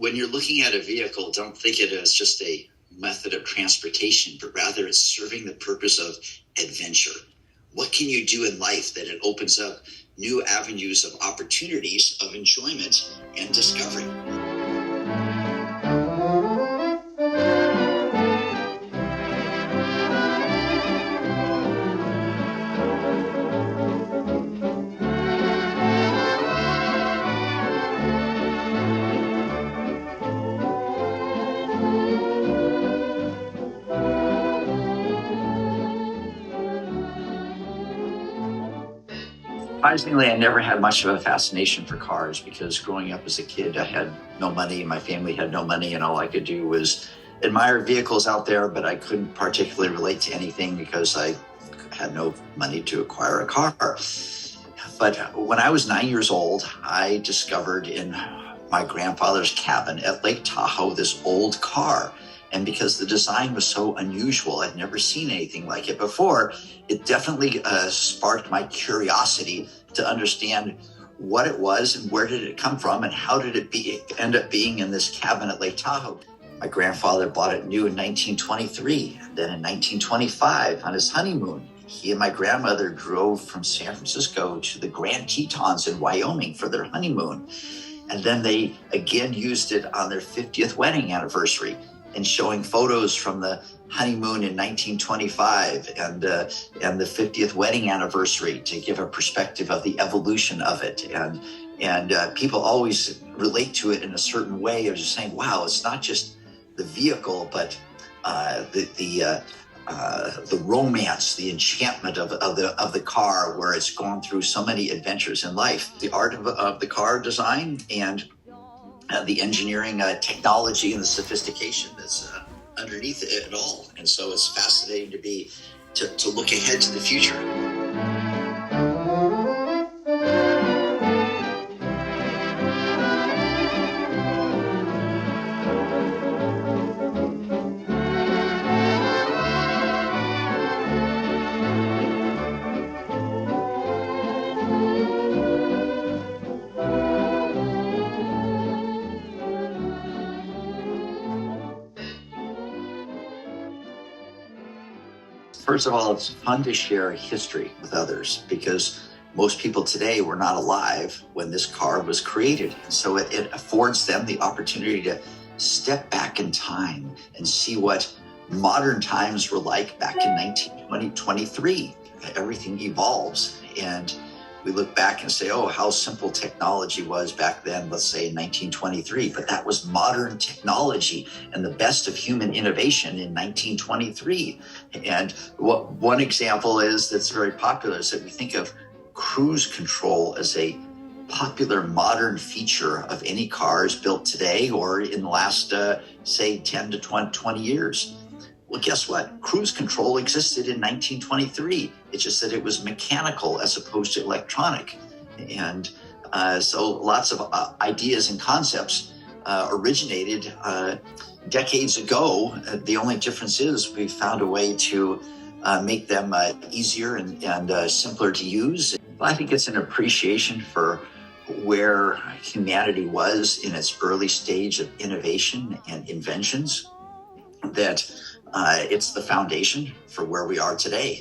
when you're looking at a vehicle, don't think it as just a method of transportation, but rather it's serving the purpose of adventure. What can you do in life that it opens up new avenues of opportunities of enjoyment and discovery? Surprisingly, I never had much of a fascination for cars because growing up as a kid, I had no money. My family had no money, and all I could do was admire vehicles out there, but I couldn't particularly relate to anything because I had no money to acquire a car. But when I was 9 years old, I discovered in my grandfather's cabin at Lake Tahoe this old car. And because the design was so unusual, I'd never seen anything like it before, it definitely sparked my curiosity to understand what it was and where did it come from and how did it end up being in this cabin at Lake Tahoe. My grandfather bought it new in 1923. Then in 1925, on his honeymoon, he and my grandmother drove from San Francisco to the Grand Tetons in Wyoming for their honeymoon. And then they again used it on their 50th wedding anniversary, and showing photos from the honeymoon in 1925 and the 50th wedding anniversary to give a perspective of the evolution of it. And people always relate to it in a certain way of just saying, wow, it's not just the vehicle, but the romance, the enchantment of the car, where it's gone through so many adventures in life. The art of the car design and the engineering technology and the sophistication that's underneath it all. And so it's fascinating to look ahead to the future. First of all, it's fun to share history with others because most people today were not alive when this car was created. And so it affords them the opportunity to step back in time and see what modern times were like back in 1923. Everything evolves, and we look back and say, oh, how simple technology was back then, let's say in 1923, but that was modern technology and the best of human innovation in 1923. And one example is that's very popular is that we think of cruise control as a popular modern feature of any cars built today or in the last, say, 10 to 20 years. Well, guess what? Cruise control existed in 1923. It's just that it was mechanical as opposed to electronic. And so lots of ideas and concepts originated decades ago. The only difference is we found a way to make them easier and simpler to use. I think it's an appreciation for where humanity was in its early stage of innovation and inventions, that it's the foundation for where we are today.